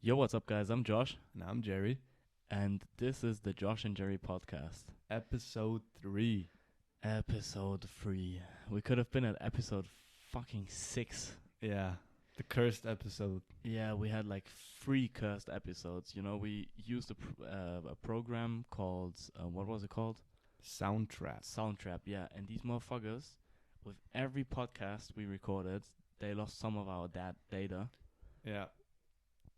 Yo, what's up, guys? I'm Josh, And I'm Jerry. and this is the Josh&Jerry podcast. Episode 3. Episode 3. We could have been at episode fucking 6. Yeah, the cursed episode. Yeah, we had like 3 cursed episodes. You know, we used a program called, what was it called? Soundtrap. Soundtrap, yeah. And these motherfuckers, with every podcast we recorded, they lost some of our data. Yeah.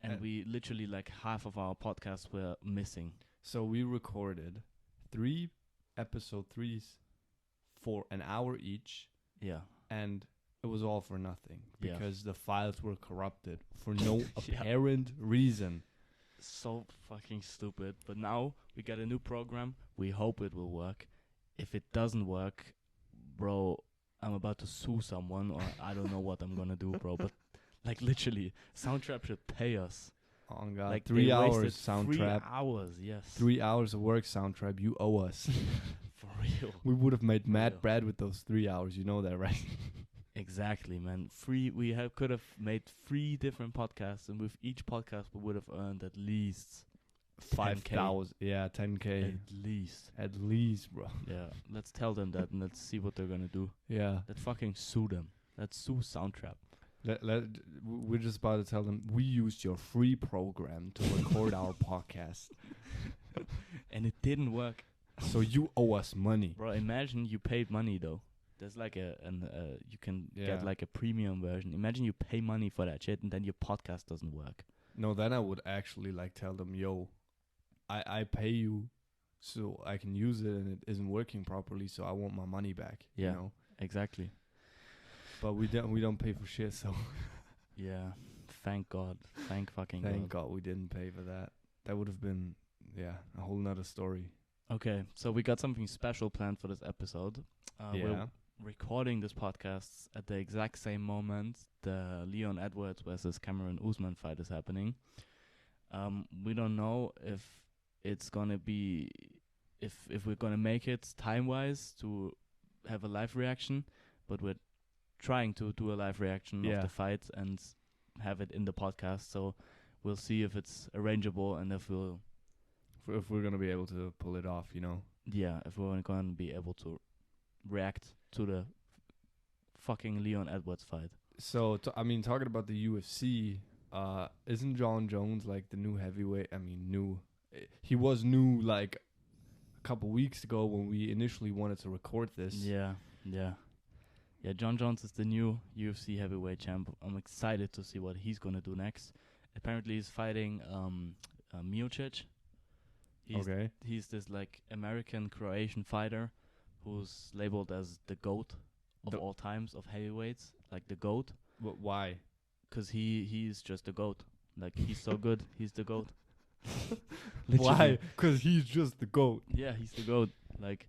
And we literally, like, half of our podcasts were missing. So we recorded 3 episode 3s for an hour each. Yeah. And it was all for nothing. Yeah. Because the files were corrupted for no Yeah. apparent reason. So fucking stupid. But now we got a new program. We hope it will work. If it doesn't work, bro, I'm about to sue someone, or I don't know what I'm gonna do, bro. But like literally, Soundtrap should pay us. Oh God, Like 3 they hours wasted Soundtrap. 3 hours, yes. 3 hours of work, Soundtrap. You owe us. For real. We would have made For mad real. bread with those 3 hours. You know that, right? Exactly, man. We could have made 3 different podcasts, and with each podcast we would have earned at least 5,000. Yeah, 10K. At least, bro. Yeah, let's tell them that and let's see what they're gonna do. Yeah. Let's fucking sue them. Let's sue Soundtrap. We're just about to tell them we used your free program to record our podcast, And it didn't work. so you owe us money. Bro, imagine you paid money though. There's like you can Yeah. get like a premium version. Imagine you pay money for that shit and then your podcast doesn't work. No, then I would actually like tell them, yo, I pay you so I can use it and it isn't working properly, so I want my money back. Yeah. You know, Exactly. but we don't pay for shit. So Yeah. Thank God. Thank fucking thank God. God we didn't pay for that. That would have been a whole nother story. Okay, so we got something special planned for this episode. We're recording this podcast at the exact same moment the Leon Edwards versus Cameron Usman fight is happening. We don't know if it's gonna be if we're gonna make it time-wise to have a live reaction, but we're trying to do a live reaction of the fight and have it in the podcast. So we'll see if it's arrangeable and if if we're gonna be able to pull it off, you know. if we're gonna be able to react to the fucking Leon Edwards fight. So, talking about the UFC, isn't Jon Jones like the new heavyweight? I mean, new. He was new like a couple weeks ago when we initially wanted to record this. Yeah. Jon Jones is the new UFC heavyweight champ. I'm excited to see what he's gonna do next. Apparently, he's fighting Miocic. He's this like American Croatian fighter who's labeled as the GOAT of all times of heavyweights, like the GOAT. But why? 'Cause he's just the GOAT. Like he's so good, he's the GOAT. Why? 'Cause he's just the GOAT. Yeah, he's the GOAT. Like,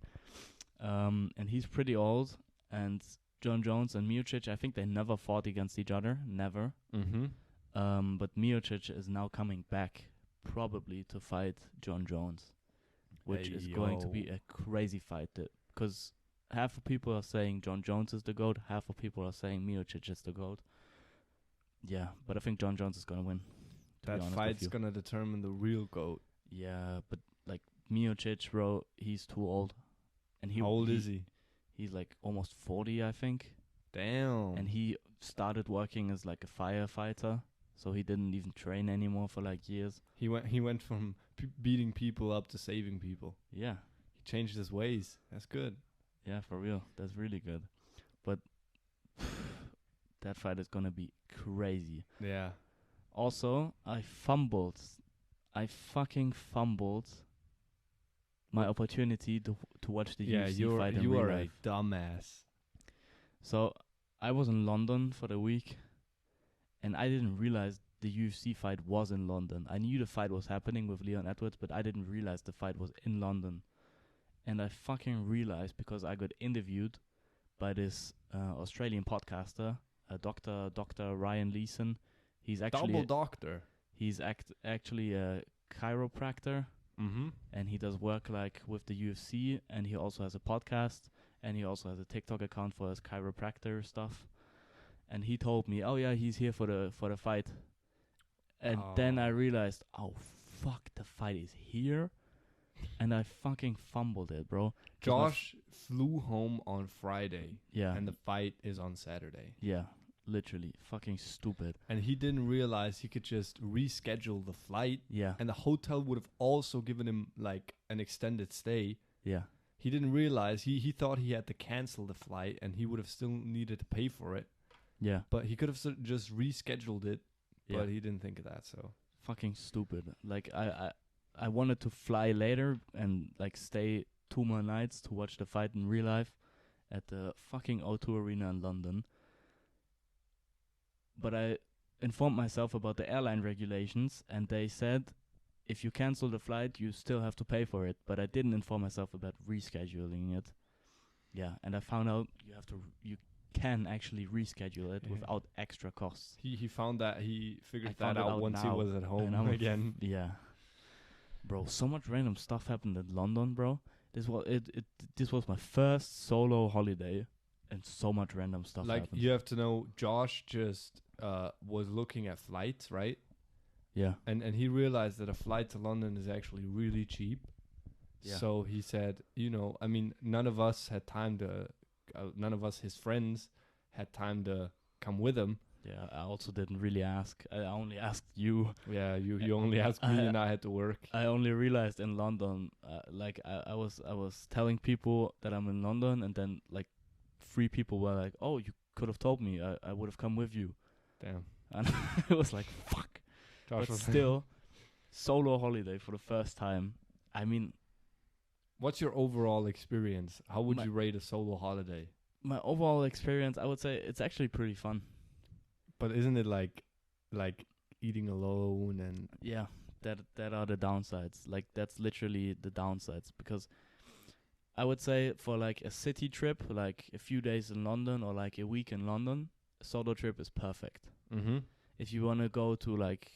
and he's pretty old. And Jon Jones and Miocic, I think they never fought against each other, never. Mm-hmm. But Miocic is now coming back, probably to fight Jon Jones, which is going to be a crazy fight. Because half of people are saying Jon Jones is the GOAT, half of people are saying Miocic is the GOAT. Yeah, but I think Jon Jones is gonna win. That fight's gonna determine the real GOAT. Yeah, but like Miocic, bro, he's too old. And How old is he? He's like almost 40, I think. Damn. And he started working as like a firefighter, so he didn't even train anymore for like years. He went from beating people up to saving people. Yeah. He changed his ways. That's good. Yeah, for real. That's really good. But that fight is gonna be crazy. Yeah. Also, I fucking fumbled my opportunity to watch the UFC fight in you real are life. a dumbass. So I was in London for the week, and I didn't realize the UFC fight was in London. I knew the fight was happening with Leon Edwards, but I didn't realize the fight was in London. And I fucking realized because I got interviewed by this Australian podcaster, Dr. Ryan Leeson. He's actually Double doctor. He's actually a chiropractor. Mm-hmm. And he does work like with the UFC, and he also has a podcast, and he also has a TikTok account for his chiropractor stuff. And he told me, "Oh yeah, he's here for the fight." And then I realized, oh fuck, the fight is here, and I fucking fumbled it, bro. Josh flew home on Friday. Yeah. And the fight is on Saturday. Yeah. Literally. Fucking stupid. And he didn't realize he could just reschedule the flight. Yeah. And the hotel would have also given him like an extended stay. Yeah. He didn't realize. He thought he had to cancel the flight and he would have still needed to pay for it. Yeah. But he could have just rescheduled it. Yeah. But he didn't think of that, so. Fucking stupid. Like, I wanted to fly later and like stay 2 more nights to watch the fight in real life at the fucking O2 Arena in London. But I informed myself about the airline regulations, and they said if you cancel the flight, you still have to pay for it. But I didn't inform myself about rescheduling it. Yeah, and I found out you can actually reschedule it without extra costs. He found that, he figured that out once he was at home again. Yeah. Bro, so much random stuff happened in London, bro. This was my first solo holiday, and so much random stuff happened. Like, you have to know, Josh just was looking at flights, right? Yeah. And he realized that a flight to London is actually really cheap. Yeah. So he said, I mean, none of us, his friends, had time to come with him. Yeah, I also didn't really ask. I only asked you. Yeah, you only asked me, and I had to work. I only realized in London, I was telling people that I'm in London, and then like 3 people were like, "Oh, you could have told me. I would have come with you." Damn. And it was like, "Fuck." Josh, but still, solo holiday for the first time. I mean, what's your overall experience? How would you rate a solo holiday? My overall experience, I would say it's actually pretty fun. But isn't it like eating alone and... Yeah, that are the downsides. Like, that's literally the downsides. Because I would say for like a city trip, like a few days in London or like a week in London, a solo trip is perfect. Mm-hmm. If you want to go to like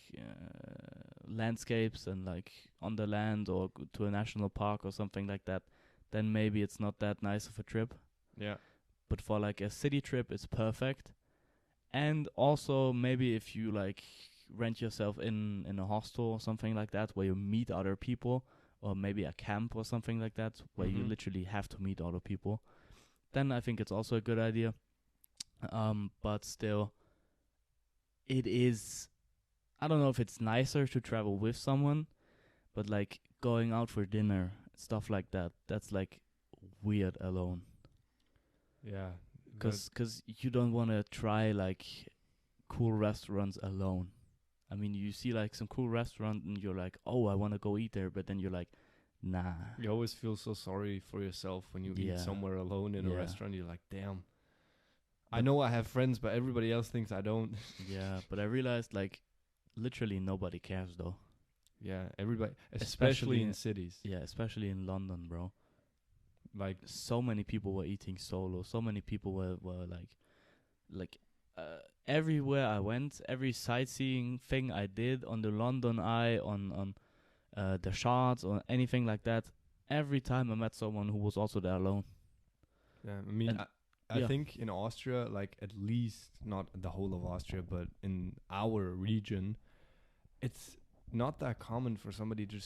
landscapes and like on the land or go to a national park or something like that, then maybe it's not that nice of a trip. Yeah. But for like a city trip, it's perfect. And also maybe if you like rent yourself in a hostel or something like that, where you meet other people, or maybe a camp or something like that, where you literally have to meet other people, then I think it's also a good idea. But still, it is, I don't know if it's nicer to travel with someone, but like going out for dinner, stuff like that, that's like weird alone. Yeah. Because you don't want to try like cool restaurants alone. I mean, you see like some cool restaurant and you're like, oh, I want to go eat there. But then you're like, nah. You always feel so sorry for yourself when you eat somewhere alone in a restaurant. You're like, damn. I know I have friends, but everybody else thinks I don't. Yeah, but I realized like literally nobody cares though. Yeah, everybody, especially in cities. Yeah, especially in London, bro. Like, so many people were eating solo. So many people were like everywhere I went, every sightseeing thing I did on the London Eye, on the Shards or anything like that, every time I met someone who was also there alone. Yeah, I mean, I think in Austria, like at least not the whole of Austria, but in our region, it's not that common for somebody to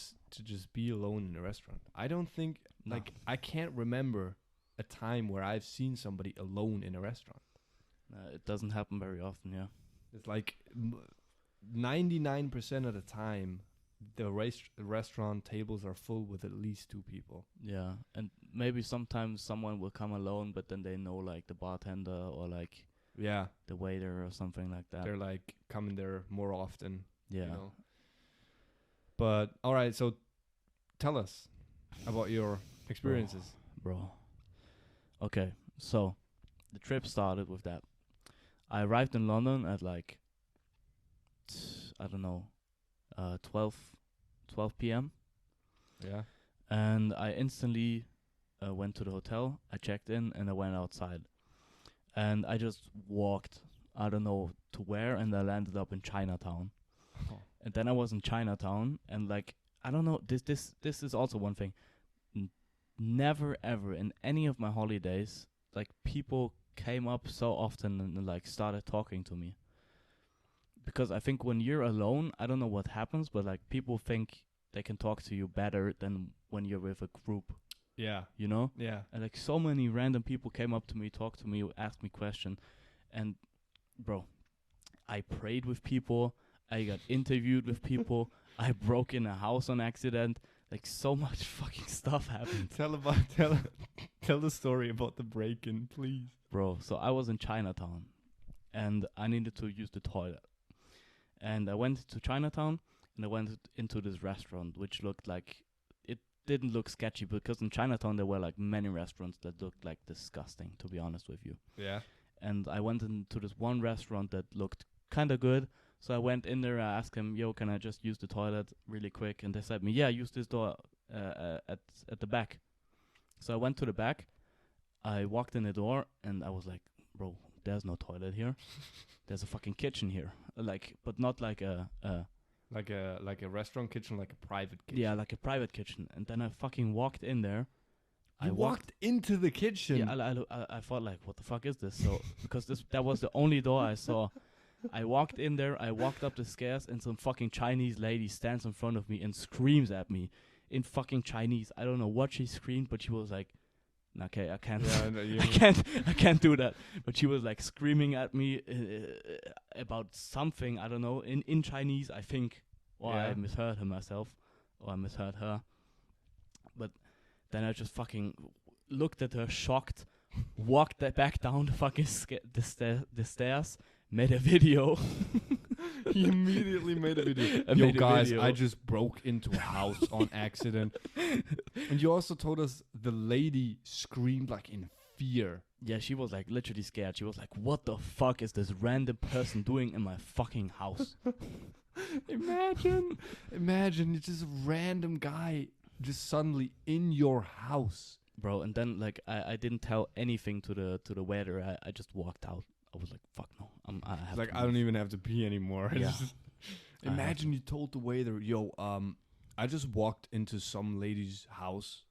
just be alone in a restaurant. I don't think, like, I can't remember a time where I've seen somebody alone in a restaurant. It doesn't happen very often, yeah. It's like 99% of the time, the restaurant tables are full with at least 2 people. Yeah, and maybe sometimes someone will come alone, but then they know, like, the bartender or, like, the waiter or something like that. They're, like, coming there more often. Yeah. You know? But, all right, so tell us about your experiences. Bro. Okay, so the trip started with that. I arrived in London at, like, I don't know, 12 p.m. Yeah. And I instantly went to the hotel, I checked in, and I went outside. And I just walked, I don't know to where, and I landed up in Chinatown. Oh. And then I was in Chinatown, and like, I don't know, this is also one thing. Never ever in any of my holidays, like, people came up so often and like started talking to me. because I think when you're alone, I don't know what happens, but like people think they can talk to you better than when you're with a group. Yeah. You know? Yeah. And like so many random people came up to me, talked to me, asked me questions. And bro, I prayed with people. I got interviewed with people. I broke in a house on accident. Like so much fucking stuff happened. Tell the story about the break-in, please. Bro, so I was in Chinatown and I needed to use the toilet. And I went to Chinatown and I went into this restaurant which looked like, it didn't look sketchy because in Chinatown there were like many restaurants that looked like disgusting, to be honest with you. Yeah. And I went into this one restaurant that looked kind of good. So I went in there, I asked him, yo, can I just use the toilet really quick? And they said me, yeah, use this door at the back. So I went to the back. I walked in the door and I was like, bro, there's no toilet here. There's a fucking kitchen here. But not like a like a restaurant kitchen, like a private kitchen. Yeah, like a private kitchen. And then I fucking walked in there. I walked into the kitchen. Yeah, I thought like, what the fuck is this? So because that was the only door I saw. I walked in there, I walked up the stairs, and some fucking Chinese lady stands in front of me and screams at me in fucking Chinese. I don't know what she screamed, but she was like, okay, I can't, I can't do that. But she was like screaming at me about something, I don't know, in Chinese, I think. Or I misheard her myself, or I misheard her. But then I just fucking looked at her, shocked, walked back down the fucking the stairs, made a video. He immediately made a video. Yo, guys, I just broke into a house on accident. And you also told us the lady screamed like in fear. Yeah, she was like literally scared. She was like, what the fuck is this random person doing in my fucking house? Imagine it's just a random guy just suddenly in your house. Bro, and then like I didn't tell anything to the waiter. I just walked out. I was like, fuck no. I don't even have to pee anymore. Yeah. Imagine you told the waiter, yo, I just walked into some lady's house.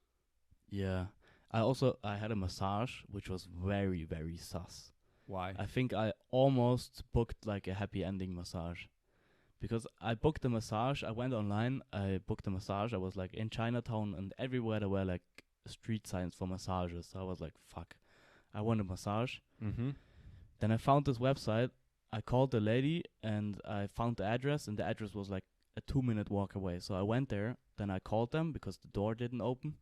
Yeah. I had a massage, which was very, very sus. Why? I think I almost booked like a happy ending massage. Because I booked the massage, I went online, I booked the massage, I was like in Chinatown and everywhere there were like street signs for massages. So I was like, fuck, I want a massage. Mm-hmm. Then I found this website. I called the lady and I found the address, and the address was like a 2-minute walk away. So I went there. Then I called them because the door didn't open.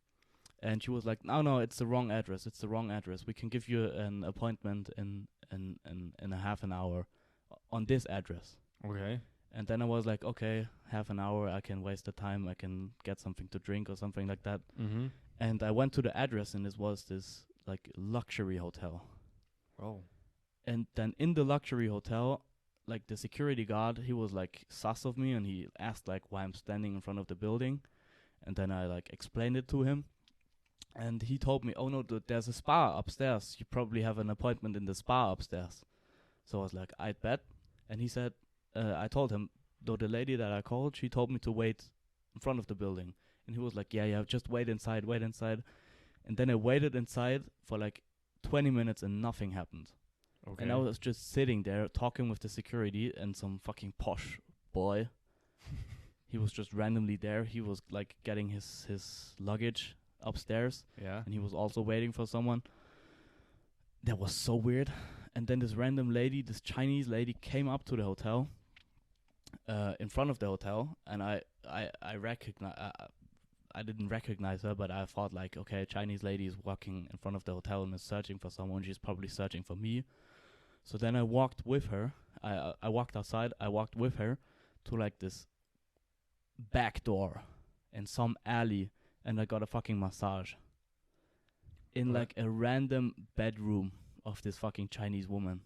And she was like, no, it's the wrong address. It's the wrong address. We can give you an appointment in a half an hour on this address. Okay. And then I was like, okay, half an hour. I can waste the time. I can get something to drink or something like that. Mm-hmm. And I went to the address, and it was this like luxury hotel. Oh. And then in the luxury hotel, like the security guard, he was like sus of me, and he asked like why I'm standing in front of the building. And then I like explained it to him. And he told me, oh no, there's a spa upstairs. You probably have an appointment in the spa upstairs. So I was like, I'd bet. And he said, I told him, though the lady that I called, she told me to wait in front of the building. And he was like, yeah, just wait inside. And then I waited inside for like 20 minutes and nothing happened. Okay. And I was just sitting there talking with the security and some fucking posh boy. He was just randomly there. He was like getting his luggage upstairs. Yeah. And he was also waiting for someone. That was so weird. And then this random lady, this Chinese lady, came up to the hotel, in front of the hotel, and I didn't recognize her, but I thought like, okay, a Chinese lady is walking in front of the hotel and is searching for someone. She's probably searching for me. So then I walked with her. I walked outside. I walked with her to like this back door in some alley, and I got a fucking massage in like a random bedroom of this fucking Chinese woman.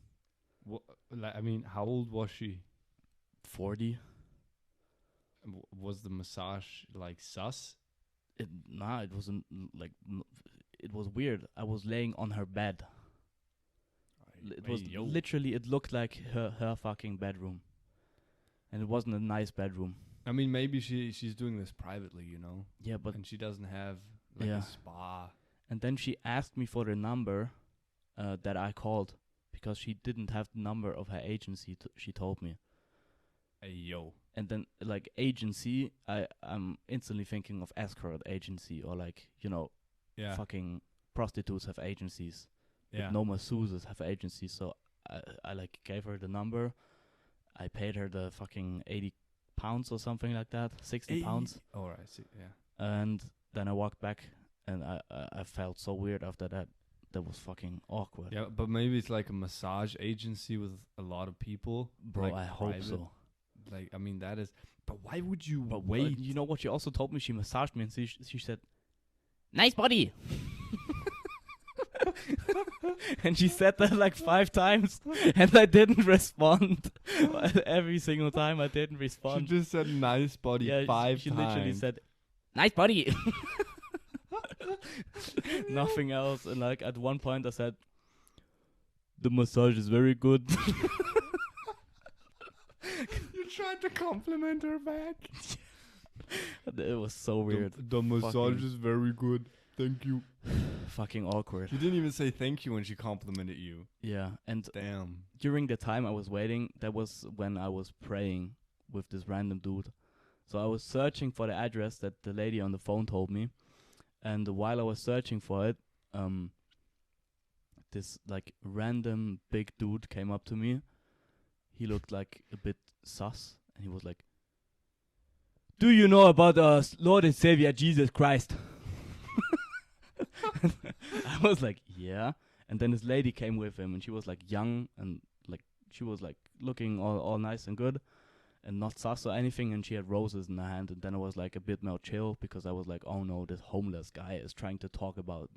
How old was she? 40. Was the massage like sus? It wasn't like. It was weird. I was laying on her bed. It was literally. It looked like her fucking bedroom, and it wasn't a nice bedroom. I mean, maybe she's doing this privately, you know. Yeah, but and she doesn't have like a spa. And then she asked me for the number that I called because she didn't have the number of her agency. She told me. Hey, yo. And then, like, agency, I'm instantly thinking of escort agency, or, like, fucking prostitutes have agencies. Yeah. But no masseuses have agencies. So I like, gave her the number. I paid her the fucking 80 pounds or something like that. 60 pounds. Oh, I see, yeah. And then I walked back, and I felt so weird after that. That was fucking awkward. Yeah, but maybe it's like a massage agency with a lot of people. Bro, like I hope so. Like, I mean, that is... But why would you wait? You know what? She also told me she massaged me, and she said, "Nice body." And she said that like 5 times, and I didn't respond. Every single time I didn't respond. She just said nice body 5 times. She literally said, "Nice body." Nothing else. And like at one point I said, "The massage is very good." You tried to compliment her back. It was so weird. The massage is very good. Thank you. Fucking awkward. You didn't even say thank you when she complimented you. Yeah, and damn. During the time I was waiting, that was when I was praying with this random dude. So I was searching for the address that the lady on the phone told me. And while I was searching for it, this like random big dude came up to me. He looked like a bit sus, and he was like, "Do you know about our Lord and Savior Jesus Christ?" I was like, "Yeah." And then this lady came with him, and she was like young, and like she was like looking all nice and good, and not sus or anything, and she had roses in her hand. And then I was like a bit more chill, because I was like, oh no, this homeless guy is trying to talk about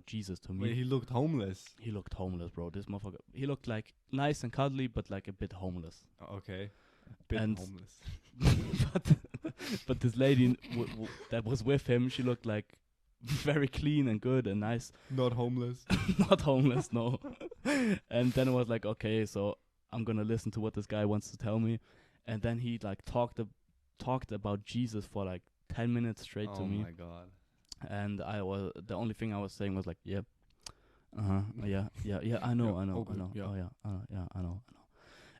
Jesus to me. Wait, he looked homeless? He looked homeless, bro. This motherfucker, he looked like nice and cuddly, but like a bit homeless. Okay. Bit and homeless. but this lady that was with him, she looked like very clean and good and nice. Not homeless. Not homeless, no. And then I was like, okay, so I'm gonna listen to what this guy wants to tell me. And then he like talked about Jesus for like 10 minutes straight to me. Oh my god. And the only thing I was saying was like, yep, yeah, I know. I know.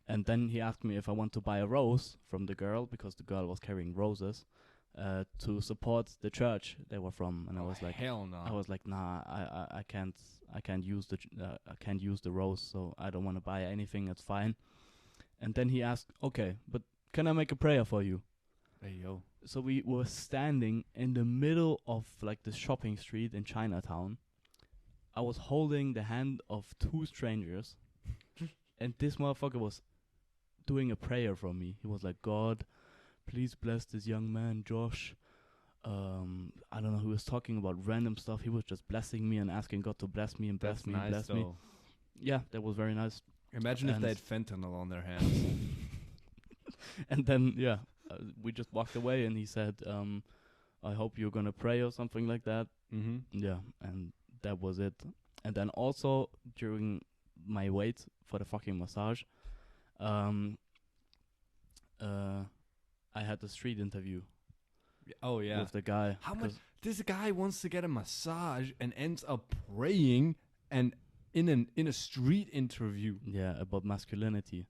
And then he asked me if I want to buy a rose from the girl, because the girl was carrying roses to support the church they were from. And I was like, hell no. I was like, nah, I can't use the rose, so I don't want to buy anything. It's fine. And then he asked, okay, but can I make a prayer for you? Hey yo. So we were standing in the middle of like the shopping street in Chinatown. I was holding the hand of 2 strangers, and this motherfucker was doing a prayer for me. He was like, God, please bless this young man, Josh. I don't know, he was talking about random stuff. He was just blessing me and asking God to bless me and bless me and bless me. Yeah, that was very nice. Imagine if they had fentanyl on their hands. And then, we just walked away, and he said, I hope you're gonna pray or something like that. Mm-hmm. Yeah, and that was it. And then also, during my wait for the fucking massage, I had a street interview. Oh yeah. With the guy. How much? This guy wants to get a massage and ends up praying and in a street interview. Yeah, about masculinity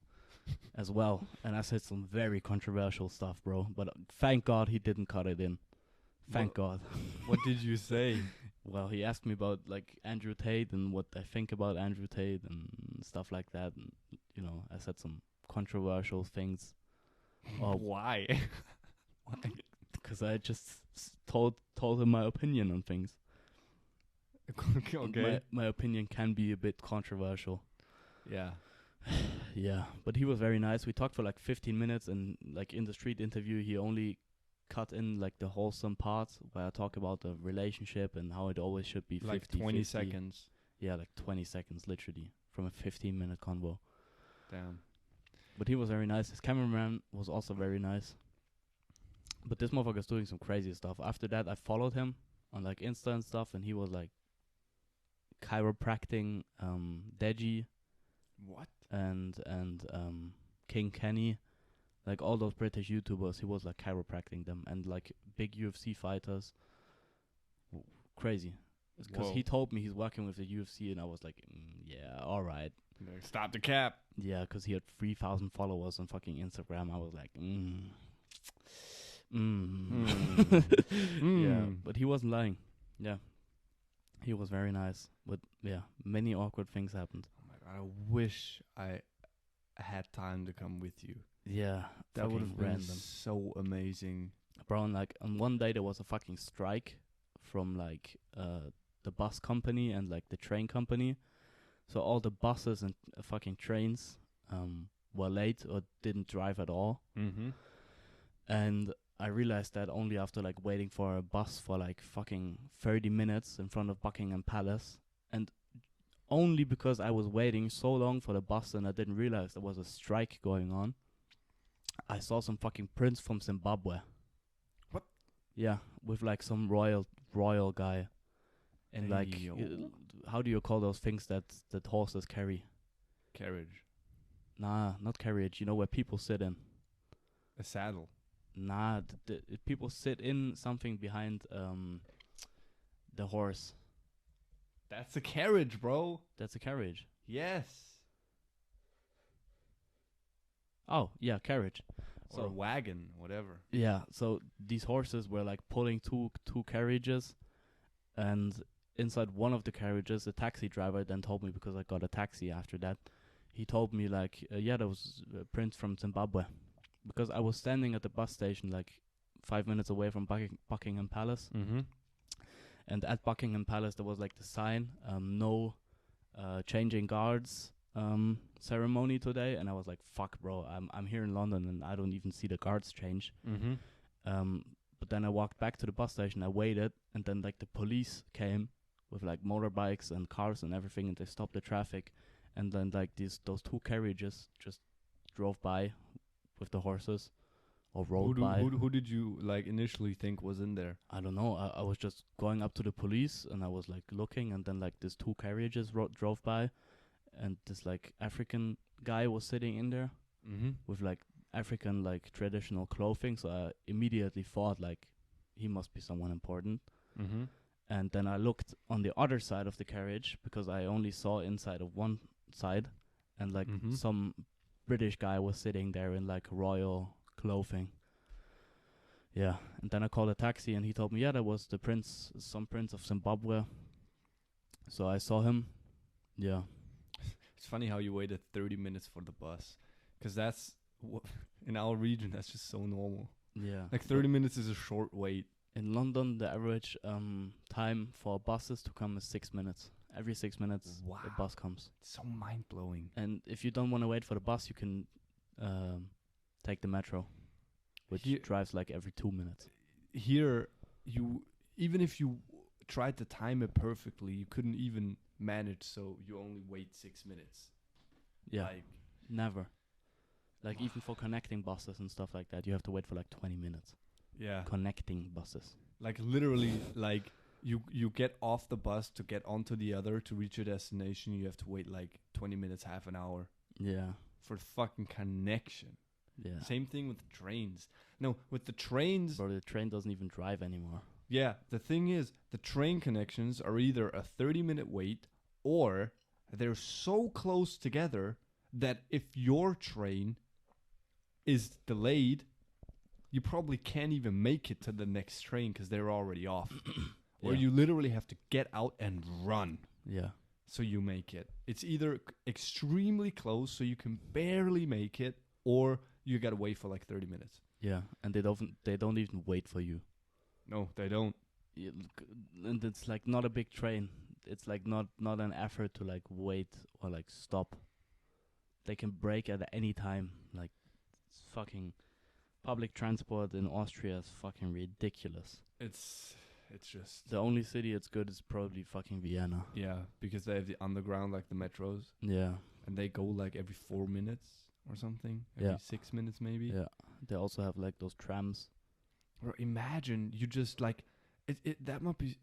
as well. And I said some very controversial stuff, bro. But thank God he didn't cut it in. Thank God. What did you say? Well, he asked me about like Andrew Tate and what I think about Andrew Tate and stuff like that. And I said some controversial things. Why? Why? Because I just told him my opinion on things. Okay. My opinion can be a bit controversial. Yeah. Yeah, but he was very nice. We talked for like 15 minutes, and like in the street interview, he only cut in like the wholesome parts where I talk about the relationship and how it always should be 50, like 20 50. seconds. Yeah, like 20 seconds, literally, from a 15-minute convo. Damn. But he was very nice. His cameraman was also very nice. But this motherfucker's doing some crazy stuff. After that, I followed him on like Insta and stuff, and he was like chiropracting Deji. What? And King Kenny, like all those British YouTubers. He was like chiropracting them, and like big UFC fighters. Crazy. Because he told me he's working with the UFC, and I was like, yeah, all right. Like, stop the cap. Yeah, because he had 3,000 followers on fucking Instagram. I was like, Yeah, but he wasn't lying. Yeah. He was very nice. But yeah, many awkward things happened. Oh my God, I wish I had time to come with you. Yeah, that would have been random. So amazing. Bro, and like on one day there was a fucking strike from like the bus company and like the train company. So all the buses and fucking trains were late or didn't drive at all. Mm-hmm. And I realized that only after like waiting for a bus for like fucking 30 minutes in front of Buckingham Palace. And only because I was waiting so long for the bus and I didn't realize there was a strike going on, I saw some fucking prince from Zimbabwe. What? Yeah, with like some royal guy. And like, how do you call those things that horses carry? Carriage. Nah, not carriage. You know where people sit in? A saddle. Nah, people sit in something behind the horse. That's a carriage, bro. That's a carriage. Yes. Oh, yeah, carriage. Or a wagon, whatever. Yeah, so these horses were like pulling two carriages, and inside one of the carriages, the taxi driver then told me, because I got a taxi after that, he told me like, yeah, there was a prince from Zimbabwe. Because I was standing at the bus station like 5 minutes away from Buckingham Palace. Mm-hmm. And at Buckingham Palace there was like the sign, no changing guards ceremony today. And I was like, fuck bro, I'm here in London and I don't even see the guards change. Mm-hmm. But then I walked back to the bus station, I waited, and then like the police came with like motorbikes and cars and everything, and they stopped the traffic. And then like those two carriages just drove by with the horses, or rode by. Who did you like initially think was in there? I don't know. I was just going up to the police and I was like looking, and then like these two carriages drove by, and this like African guy was sitting in there with like African like traditional clothing. So I immediately thought like he must be someone important. Mm-hmm. And then I looked on the other side of the carriage because I only saw inside of one side, and like some British guy was sitting there in like royal clothing. Yeah, and then I called a taxi and he told me, yeah, that was the prince, some prince of Zimbabwe. So I saw him. Yeah. It's funny how you waited 30 minutes for the bus, because that's in our region that's just so normal. Yeah. Like 30 minutes is a short wait. In London, the average time for buses to come is 6 minutes. Every 6 minutes, the bus comes. It's so mind-blowing. And if you don't want to wait for the bus, you can take the metro, which drives like every 2 minutes. Here, even if you tried to time it perfectly, you couldn't even manage, so you only wait 6 minutes. Yeah, like, never. Like even for connecting buses and stuff like that, you have to wait for like 20 minutes. Yeah. Connecting buses. Like literally, like you get off the bus to get onto the other to reach your destination. You have to wait like 20 minutes, half an hour. Yeah. For fucking connection. Yeah. Same thing with the trains. No, with the trains. Bro, the train doesn't even drive anymore. Yeah. The thing is, the train connections are either a 30-minute wait or they're so close together that if your train is delayed, you probably can't even make it to the next train because they're already off. Or you literally have to get out and run. Yeah. So you make it. It's either extremely close so you can barely make it, or you gotta wait for like 30 minutes. Yeah, and they don't even wait for you. No, they don't. And it's like not a big train. It's like not an effort to like wait or like stop. They can break at any time. Like it's fucking public transport in Austria is fucking ridiculous. It's just the only city it's good is probably fucking Vienna. Yeah, because they have the underground, like the metros. Yeah. And they go like every 4 minutes or something. Every 6 minutes maybe. Yeah. They also have like those trams. Or imagine you just like it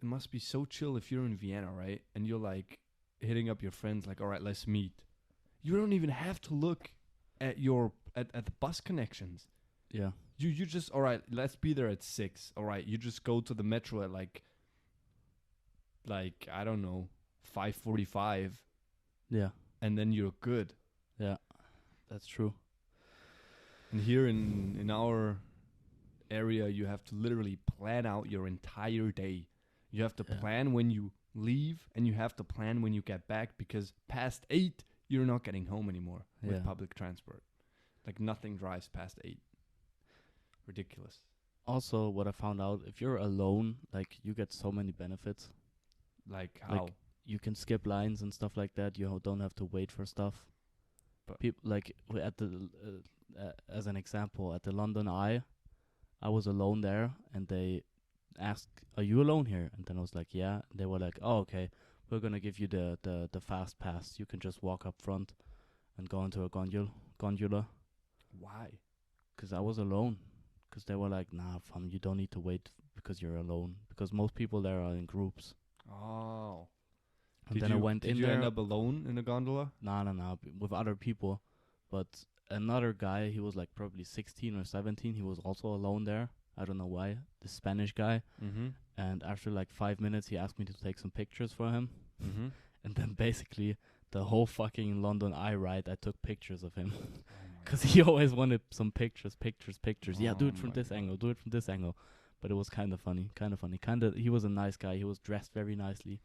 must be so chill if you're in Vienna, right? And you're like hitting up your friends like, all right, let's meet. You don't even have to look at at the bus connections. Yeah. You just, all right, let's be there at 6. All right, you just go to the metro at like I don't know, 5:45, Yeah. and then you're good. Yeah. That's true. And here in our area, you have to literally plan out your entire day. You have to plan when you leave, and you have to plan when you get back, because past 8, you're not getting home anymore with public transport. Like, nothing drives past 8. Ridiculous. Also, what I found out, if you're alone, like, you get so many benefits. Like how? Like, you can skip lines and stuff like that. You don't have to wait for stuff. But people like at the as an example, at the London Eye, I was alone there, and they asked, "Are you alone here?" And then I was like, "Yeah." And they were like, "Oh, okay. We're gonna give you the fast pass. You can just walk up front and go into a gondola." Why? 'Cause I was alone. 'Cause they were like, "Nah, fam, you don't need to wait because you're alone." Because most people there are in groups. Oh. And then I went in there. Did you end up alone in a gondola? No, with other people. But another guy, he was like probably 16 or 17. He was also alone there. I don't know why. The Spanish guy. Mm-hmm. And after like 5 minutes, he asked me to take some pictures for him. Mm-hmm. And then basically the whole fucking London Eye ride, I took pictures of him. Because he always wanted some pictures. Yeah, do it from this angle. Do it from this angle. But it was kind of funny. He was a nice guy. He was dressed very nicely.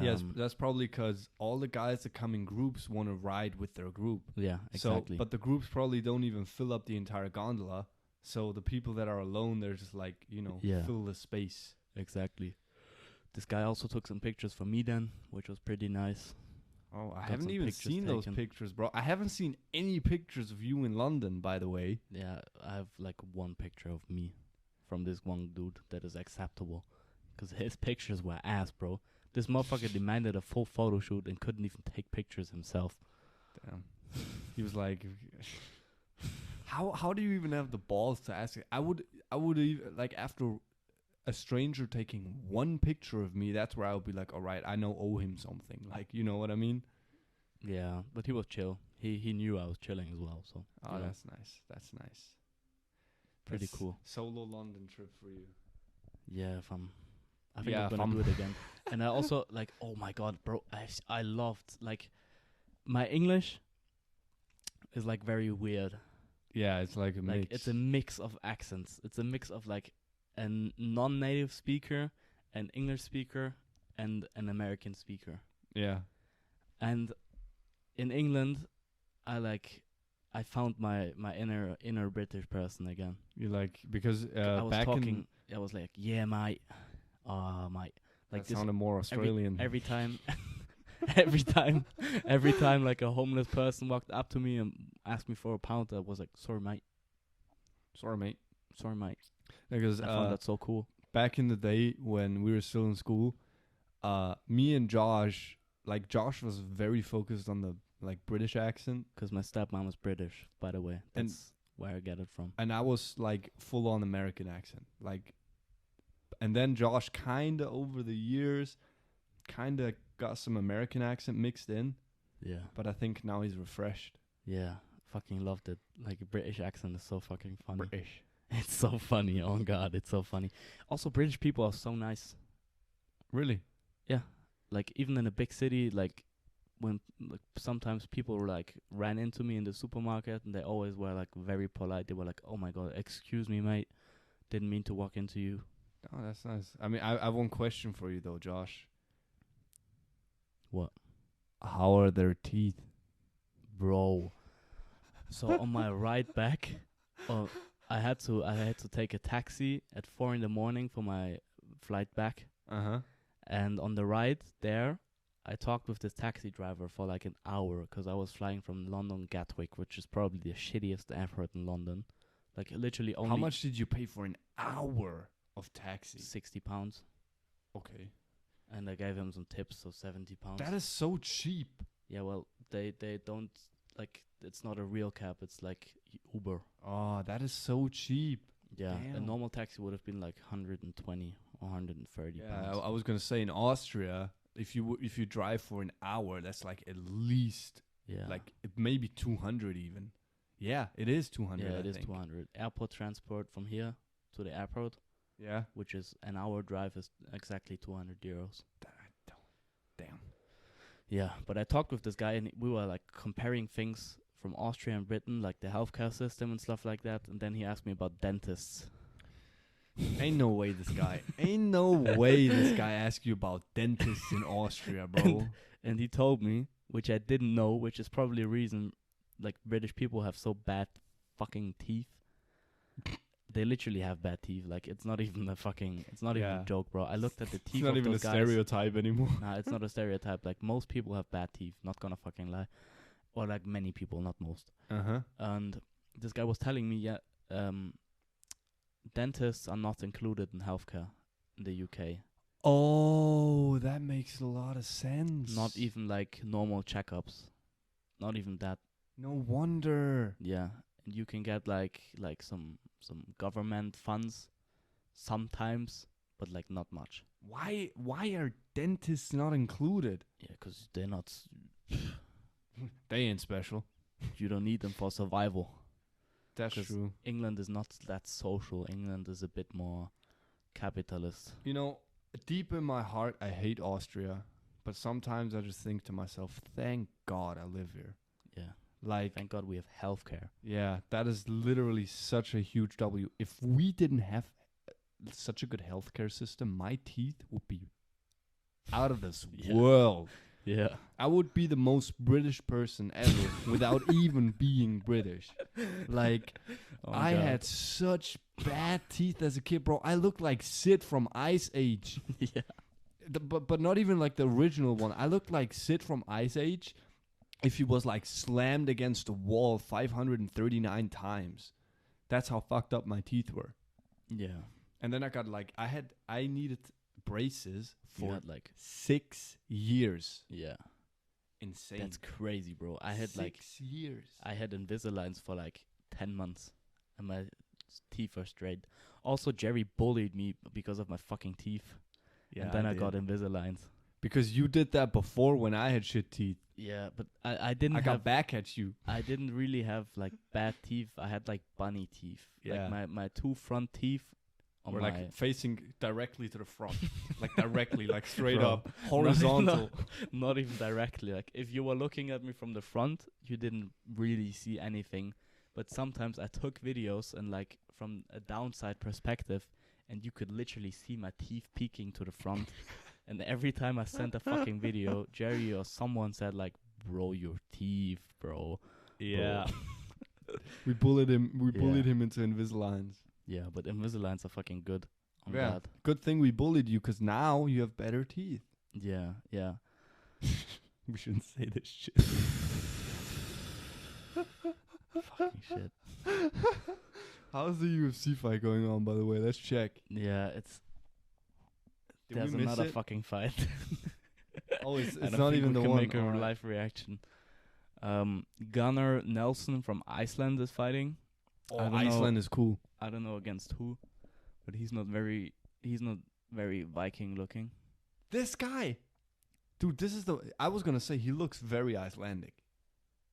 Yes, that's probably because all the guys that come in groups want to ride with their group. Yeah, exactly. So, but the groups probably don't even fill up the entire gondola. So the people that are alone, they're just like, fill the space. Exactly. This guy also took some pictures for me then, which was pretty nice. Oh, I haven't even seen those pictures, bro. I haven't seen any pictures of you in London, by the way. Yeah, I have like one picture of me from this one dude that is acceptable. Because his pictures were ass, bro. This motherfucker demanded a full photo shoot and couldn't even take pictures himself. Damn. He was like, how do you even have the balls to ask it? I would even, like, after a stranger taking one picture of me, that's where I would be like, all right, I owe him something. Like, you know what I mean? Yeah, but he was chill. He knew I was chilling as well, so. Oh, that's nice. That's nice. Pretty cool. Solo London trip for you. Yeah, I think I'm gonna do it again. And I also, like, oh my god, bro, I loved, like, my English is, like, very weird. Yeah, it's like a mix. It's a mix of accents. It's a mix of, like, a non-native speaker, an English speaker, and an American speaker. Yeah. And in England, I found my inner British person again. You like, because I was talking, I was like, yeah, mate. Mate. Like, that sounded more Australian. Every time, every time, like, a homeless person walked up to me and asked me for £1, I was like, sorry, mate. Because I found that so cool. Back in the day when we were still in school, me and Josh, like, Josh was very focused on the, like, British accent. Because my stepmom was British, by the way. That's where I get it from. And I was, like, full-on American accent. Like, and then Josh kind of, over the years, kind of got some American accent mixed in. Yeah. But I think now he's refreshed. Yeah. Fucking loved it. Like, a British accent is so fucking funny. British. It's so funny. Oh, God. It's so funny. Also, British people are so nice. Really? Yeah. Like, even in a big city, like, when sometimes people were, like, ran into me in the supermarket, and they always were, like, very polite. They were like, oh, my God, excuse me, mate. Didn't mean to walk into you. Oh, that's nice. I mean, I have one question for you, though, Josh. What? How are their teeth? Bro. So, on my ride back, I had to take a taxi at 4 a.m. for my flight back. Uh-huh. And on the ride there, I talked with this taxi driver for like an hour because I was flying from London Gatwick, which is probably the shittiest airport in London. Like, literally only... How much did you pay for an hour of taxi? £60. Okay. And I gave him some tips, so £70. That is so cheap. Yeah, well, they don't... Like, it's not a real cab, it's like Uber. Oh, that is so cheap. Yeah, Damn. a normal taxi would have been like 120 or 130 Yeah, pounds. I was gonna say in Austria, if you drive for an hour, that's like at least like maybe 200 even. Yeah, it is 200. Yeah, it is 200. Airport transport from here to the airport. Yeah, which is an hour drive is exactly €200. Damn. Yeah, but I talked with this guy and we were like comparing things from Austria and Britain, like the healthcare system and stuff like that. And then he asked me about dentists. Ain't no way this guy asked you about dentists in Austria, bro. And he told me, which I didn't know, which is probably a reason like British people have so bad fucking teeth. They literally have bad teeth. Like it's not even a joke, bro. I looked at the teeth. It's not of even a those guys. stereotype anymore. Nah, it's not a stereotype. Like most people have bad teeth. Not gonna fucking lie. Or like many people, not most. And this guy was telling me, dentists are not included in healthcare in the UK. Oh, that makes a lot of sense. Not even like normal checkups. Not even that. No wonder. Yeah, and you can get like some government funds sometimes, but like not much. Why are dentists not included? Yeah, 'cause they're not. They ain't special. You don't need them for survival. That's true. England is not that social. England is a bit more capitalist. You know, deep in my heart, I hate Austria, but sometimes I just think to myself, thank God I live here. Yeah. Like, thank God we have healthcare. Yeah, that is literally such a huge W. If we didn't have such a good healthcare system, my teeth would be out of this world. Yeah. I would be the most British person ever without even being British. Like, I had such bad teeth as a kid, bro. I looked like Sid from Ice Age. Yeah. But not even like the original one. I looked like Sid from Ice Age if he was like slammed against a wall 539 times. That's how fucked up my teeth were. Yeah. And then I got like, I needed braces for like 6 years. Yeah. Insane. That's crazy, bro. I had 6 years. I had Invisaligns for like 10 months and my teeth were straight. Also, Jerry bullied me because of my fucking teeth. Yeah. And then I got Invisaligns. Because you did that before when I had shit teeth. Yeah, but I didn't I got back at you. I didn't really have like bad teeth. I had like bunny teeth. Yeah. Like my two front teeth were like facing directly to the front. Like directly, like straight up. Horizontal. Not even directly. Like if you were looking at me from the front, you didn't really see anything. But sometimes I took videos and like from a downside perspective and you could literally see my teeth peeking to the front. And every time I sent a fucking video, Jerry or someone said like, bro, your teeth, bro. Yeah. We bullied him. We bullied him into Invisaligns. Yeah, but Invisaligns are fucking good. I'm yeah. glad. Good thing we bullied you, because now you have better teeth. Yeah, yeah. We shouldn't say this shit. Fucking shit. How's the UFC fight going on, by the way? Let's check. Yeah, it's... There's another fucking fight. Oh, it's not even the one. We can make a live reaction. Gunnar Nelson from Iceland is fighting. Oh, Iceland is cool. I don't know against who, but he's not very Viking looking. This guy, dude, I was gonna say he looks very Icelandic.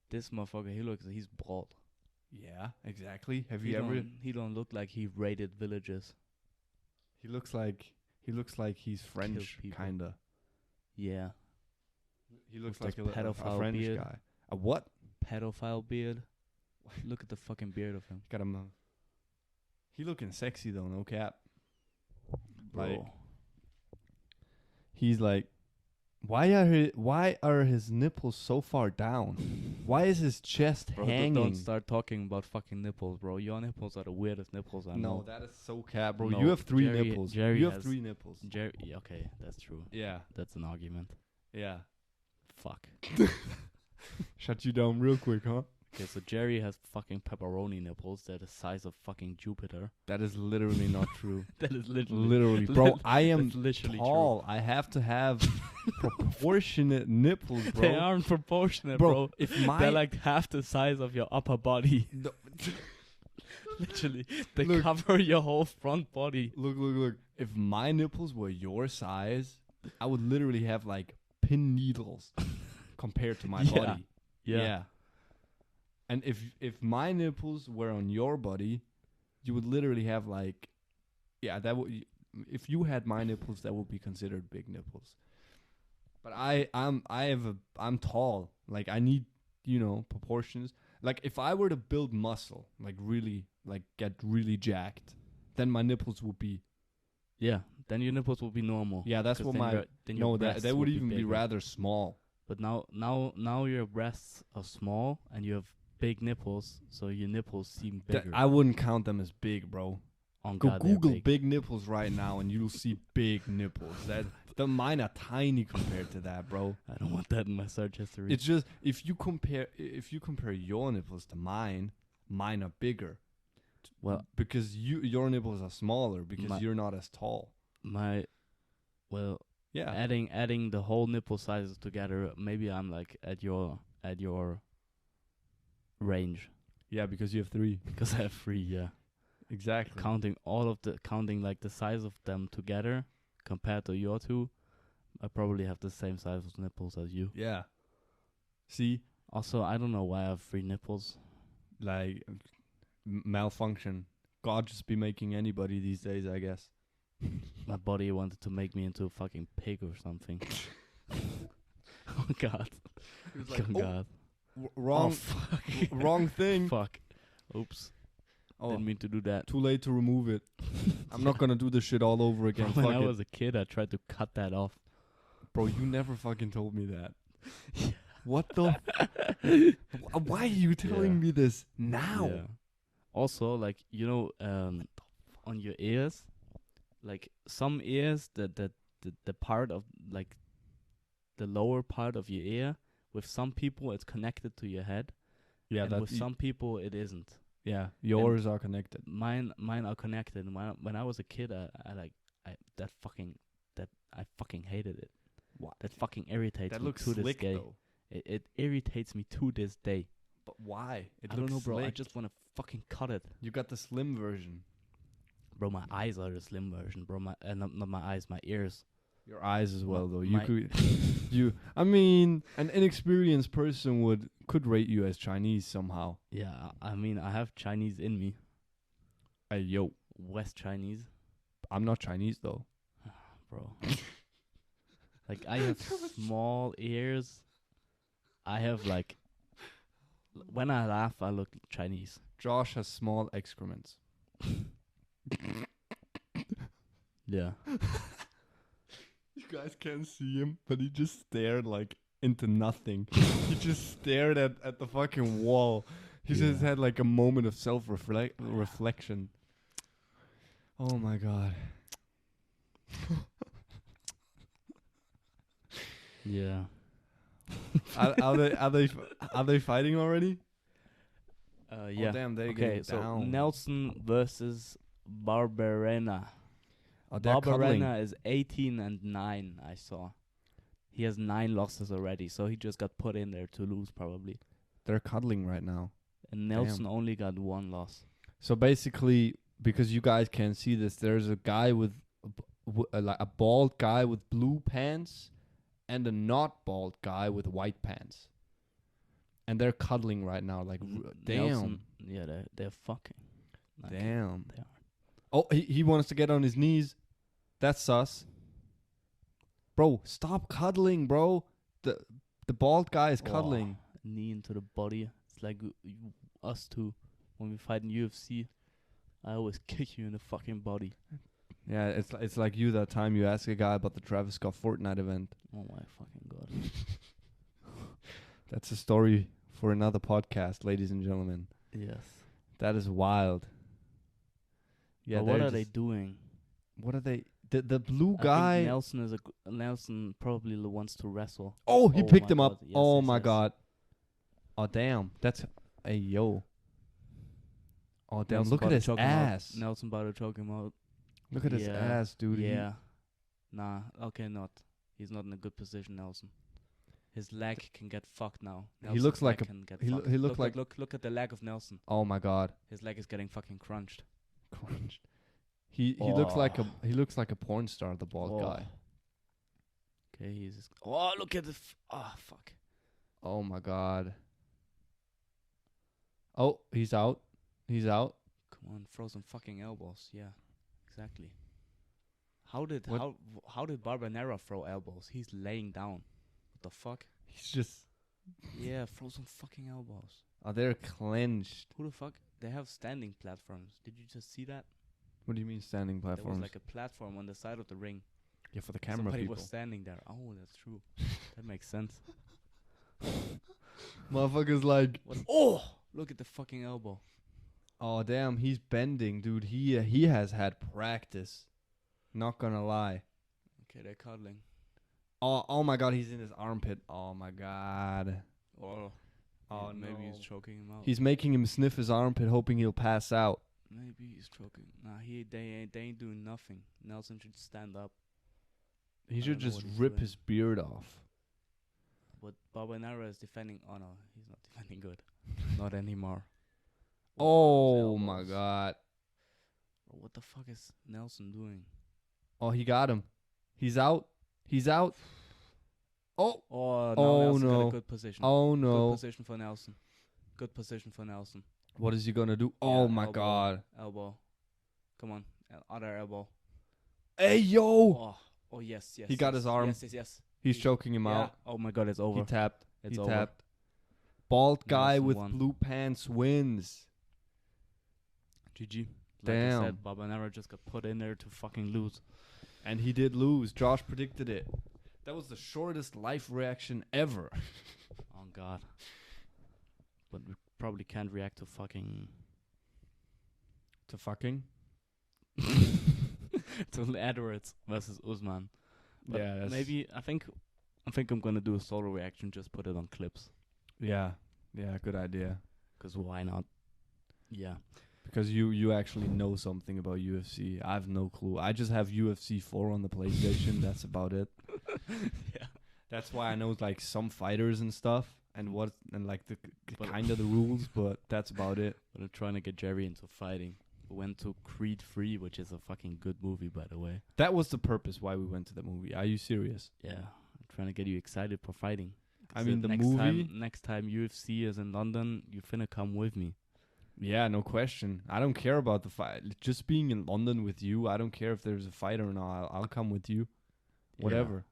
This motherfucker, he's bald. Yeah, exactly. He don't look like he raided villages. He looks like he's French, kinda. Yeah. He looks like a pedophile French beard. guy. A what? Pedophile beard. Look at the fucking beard of him. Got him. He looking sexy though, no cap. Bro. Like, he's like, why are his nipples so far down? Why is his chest hanging? Don't start talking about fucking nipples, bro. Your nipples are the weirdest nipples I know. No, that is so cap, bro. No, you have three nipples. Jerry you have 3 nipples. Okay, that's true. Yeah. That's an argument. Yeah. Fuck. Shut you down real quick, huh? Okay, so Jerry has fucking pepperoni nipples. They're the size of fucking Jupiter. That is literally not true. That is literally bro. I am literally tall. True. I have to have proportionate nipples, bro. They aren't proportionate, bro. They're like half the size of your upper body. No. Literally, they cover your whole front body. Look. If my nipples were your size, I would literally have like pin needles compared to my body. Yeah. And if my nipples were on your body, you would literally have like, that would. If you had my nipples, that would be considered big nipples. But I'm tall. Like I need, proportions. Like if I were to build muscle, like really, like get really jacked, then my nipples would be. Yeah, then your nipples will be normal. Yeah, that's what my. No, they would even be rather small. But now your breasts are small and you have big nipples, so your nipples seem bigger. I wouldn't count them as big, bro. Go God, Google big nipples right now, and you'll see big nipples. Mine are tiny compared to that, bro. I don't want that in my search history. It's just if you compare your nipples to mine are bigger. Well, because your nipples are smaller because you're not as tall. Yeah. Adding the whole nipple sizes together, maybe I'm like at your range. Yeah, because you have 3. Because I have 3, yeah. Exactly. Counting like the size of them together compared to your 2, I probably have the same size of nipples as you. Yeah. See? Also, I don't know why I have 3 nipples. Like malfunction. God just be making anybody these days, I guess. My body wanted to make me into a fucking pig or something. Oh God. Like, God. Wrong. Oh, fuck. Wrong thing. Fuck. Oops. Didn't mean to do that. Too late to remove it. I'm not gonna do this shit all over again. When I was a kid, I tried to cut that off. Bro, you never fucking told me that. What the? Why are you telling me this now? Yeah. Also, like, on your ears, like some ears, the part of like the lower part of your ear, with some people it's connected to your head. Yeah, and with some people it isn't. Yeah, yours are connected. Mine are connected. And when I was a kid, I fucking hated it. What? That fucking irritates that me looks to this slick, day. Though. It irritates me to this day. But why? I don't know, bro. Slick. I just want to fucking cut it. You got the slim version. Bro, my eyes are the slim version, bro. Not my eyes, my ears. Your eyes as well, though. I mean, an inexperienced person could rate you as Chinese somehow. Yeah, I mean, I have Chinese in me. Hey, yo. West Chinese. I'm not Chinese, though. Bro. Like, I have small ears. I have, like... When I laugh, I look Chinese. Josh has small excrements. Yeah. You guys can't see him, but he just stared, like, into nothing. He just stared at the fucking wall. He just had, like, a moment of self-reflection. Oh, my God. Yeah. Are they fighting already? Yeah. Oh, damn, they're okay, so down. Nelson versus Barberena. Oh, Barberena is 18-9. I saw. He has 9 losses already, so he just got put in there to lose probably. They're cuddling right now. And Nelson only got 1 loss. So basically, because you guys can't see this, there's a guy with a bald guy with blue pants and a not bald guy with white pants. And they're cuddling right now, like, damn. Nelson, yeah, they're fucking. Like, damn. They are. Oh, he wants to get on his knees. That's sus. Bro, stop cuddling, bro. The bald guy is cuddling. Knee into the body. It's like us two. When we fight in UFC, I always kick you in the fucking body. Yeah, it's like you that time you asked a guy about the Travis Scott Fortnite event. Oh my fucking God. That's a story for another podcast, ladies and gentlemen. Yes. That is wild. Yeah, but what are they doing? What are they? The blue I guy. Think Nelson probably wants to wrestle. Oh, he picked him up. Yes, oh yes, my yes. God. Oh damn, that's a yo. Oh damn, Nelson look at his ass. Nelson about to choke him out. Look at his ass, dude. Yeah. Nah, okay, not. He's not in a good position, Nelson. His leg can get fucked now. He looks like he looked like look at the leg of Nelson. Oh my God. His leg is getting fucking crunched. He looks like a porn star, the bald guy. Okay, he's look at the fuck. Oh my God. Oh, he's out. He's out. Come on, throw some fucking elbows. Yeah, exactly. How did Barbanera throw elbows? He's laying down. What the fuck? He's just... Yeah, frozen fucking elbows. Oh, they're clenched. Who the fuck? They have standing platforms. Did you just see that? What do you mean standing platforms? There was like a platform on the side of the ring. Yeah, for the camera Somebody people. was standing there. Oh, that's true. That makes sense. Motherfucker's like... What? Oh! Look at the fucking elbow. Oh, damn, he's bending, dude. He has had practice. Not gonna lie. Okay, they're cuddling. Oh my god, he's in his armpit. Oh my god. Oh, Oh, maybe no. he's choking him out. He's making him sniff his armpit, hoping he'll pass out. Maybe he's choking. Nah, they ain't doing nothing. Nelson should stand up. He I should don't know just what he's rip doing. his beard off. But Barbanara is defending. Oh no, he's not defending good. Not anymore. Oh my god. Bro, what the fuck is Nelson doing? Oh, he got him. He's out. He's out. Oh. Oh, Oh, Nelson got no. a good position. Oh Good no. position for Nelson. Good position for Nelson. What is he gonna do? Yeah, Oh my elbow, god. Elbow. Come on. Other elbow. Hey yo. Oh yes. He got his arm. Yes. He's choking him Yeah. out. Oh my god, it's over. He tapped. It's he over. tapped. Bald guy Nelson with won. blue pants wins. GG. Like Damn. I said, Barbanara just got put in there to fucking lose. And he did lose. Josh predicted it. That was the shortest life reaction ever. Oh god. But we probably can't react to fucking To fucking? to Edwards versus Usman. But Yeah, that's... maybe I think I'm gonna do a solo reaction. Just put it on clips. Yeah. Yeah, good idea. 'Cause why not? Yeah. Because you actually know something about UFC. I have no clue. I just have UFC 4 on the PlayStation. That's about it. Yeah. That's why I know like some fighters and stuff and what and like the But- kind of the rules, but that's about it. But I'm trying to get Jerry into fighting. We went to Creed 3, which is a fucking good movie, by the way. That was the purpose why we went to the movie. Are you serious? Yeah. I'm trying to get you excited for fighting. I mean, the next movie. next time UFC is in London, you finna come with me. Yeah, no question. I don't care about the fight. Just being in London with you, I don't care if there's a fight or not. I'll come with you. Whatever.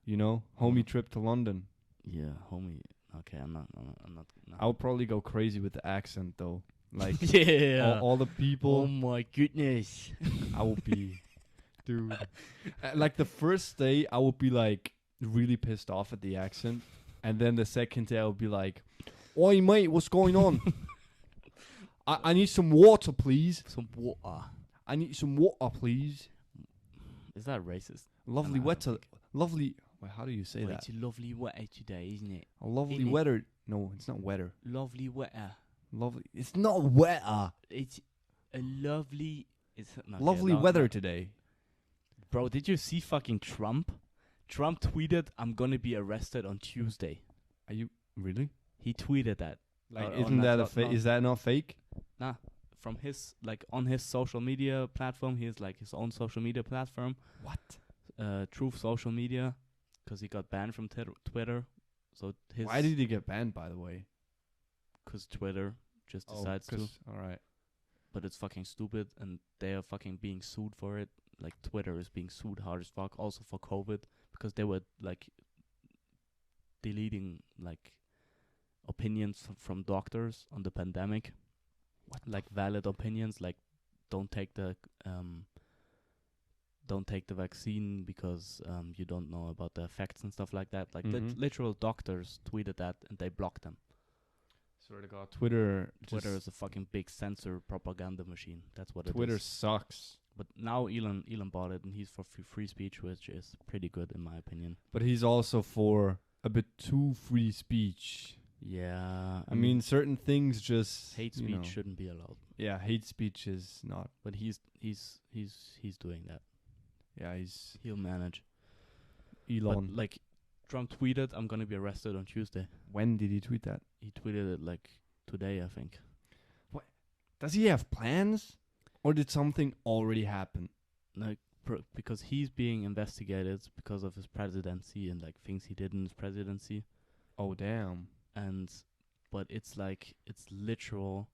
You know, homie trip to London. Yeah, homie. Okay, I'm not. No. I would probably go crazy with the accent though. Like Yeah. all the people. Oh my goodness. I would be, dude. Like the first day, I would be like really pissed off at the accent, and then the second day, I would be like, "Oi, mate, what's going on? I need some water, please. Some water. I need some water, please. Is that racist? Lovely Nah, weather, lovely. Wait, how do you say Well, that? it's a lovely weather today, isn't it? A lovely Isn't it? weather. No, it's not weather. Lovely weather. Lovely. It's not weather. It's a lovely. It's okay, Lovely no, weather no. today. Bro, did you see fucking Trump? Trump tweeted, "I'm gonna be arrested on Tuesday." Are you really? He tweeted that. Like, on isn't that a not- fake? not- Is that not fake? Nah, from his like on his social media platform. He has like his own social media platform. What? Truth Social Media, because he got banned from Twitter. So his Why did he get banned, by the way? 'cause Twitter just decides to. All right. But it's fucking stupid, and they are fucking being sued for it. Like Twitter is being sued hard as fuck, also for COVID, because they were like deleting like opinions from doctors on the pandemic, like valid opinions, like don't take the vaccine because you don't know about the effects and stuff like that. Like literal doctors tweeted that, and they blocked them. Swear to God, Twitter Twitter is a fucking big censor propaganda machine. That's what Twitter it is. sucks. But now Elon bought it, and he's for free speech, which is pretty good in my opinion. But he's also for a bit too free speech. Yeah, I mean, certain things just hate you speech know. shouldn't be allowed. Yeah, hate speech is not. But he's doing that. Yeah, he's He'll manage. Elon. But like Trump tweeted, "I'm gonna be arrested on Tuesday." When did he tweet that? He tweeted it like today, I think. Does he have plans, or did something already happen? Like because he's being investigated because of his presidency and like things he did in his presidency. Oh damn! But it's like it's literal.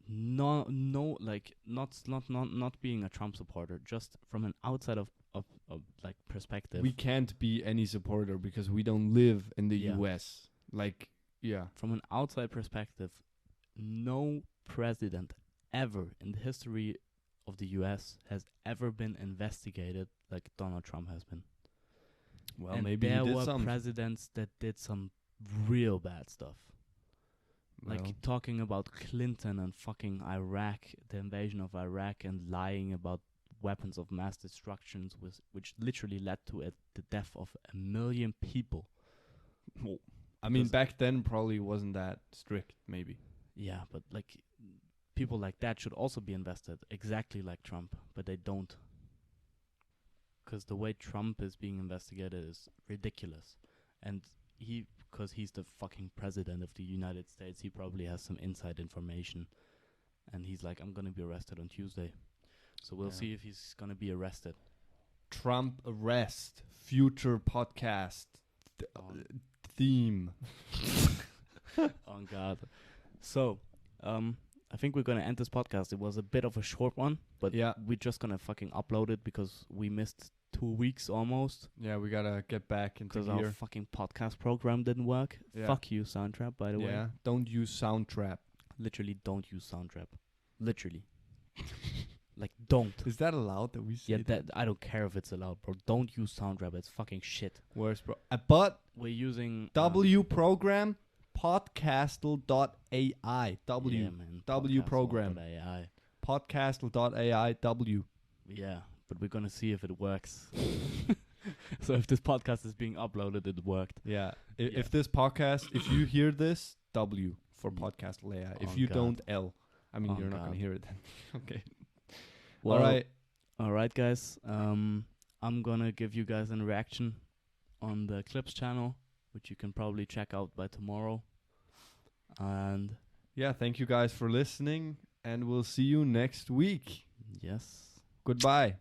No, like not being a Trump supporter, just from an outside of like perspective. We can't be any supporter because we don't live in the US. Like, yeah. From an outside perspective, no president ever in the history of the US has ever been investigated like Donald Trump has been. Well, and maybe there he did were some. presidents that did some real bad stuff. Like talking about Clinton and fucking Iraq, the invasion of Iraq, and lying about weapons of mass destruction, which literally led to the death of 1 million people. Well, I mean, back then probably wasn't that strict, maybe. Yeah, but like people like that should also be invested, exactly like Trump, but they don't. Because the way Trump is being investigated is ridiculous. And because he's the fucking president of the United States, he probably has some inside information. And he's like, I'm going to be arrested on Tuesday. So we'll see if he's going to be arrested. Trump arrest, future podcast theme. Oh, God. So, I think we're going to end this podcast. It was a bit of a short one, but we're just going to fucking upload it because we missed 2 weeks almost. Yeah, we got to get back into gear. Because our fucking podcast program didn't work. Yeah. Fuck you, Soundtrap, by the way. Yeah, don't use Soundtrap. Literally, don't use Soundtrap. Literally. Like, don't. Is that allowed that we say that? I don't care if it's allowed, bro. Don't use Soundtrap. It's fucking shit. Worse, bro. But we're using... W program, podcastle.ai. W. Yeah, man. W program. AI. Podcastle.ai. W. Yeah, but we're going to see if it works. So if this podcast is being uploaded, it worked. Yeah. If this podcast, if you hear this, W for Podcastle AI. If you don't, L. I mean, you're not going to hear it then. Okay. Well, all right, guys. I'm going to give you guys a reaction on the Clips channel, which you can probably check out by tomorrow. And yeah, thank you guys for listening, and we'll see you next week. Yes. Goodbye.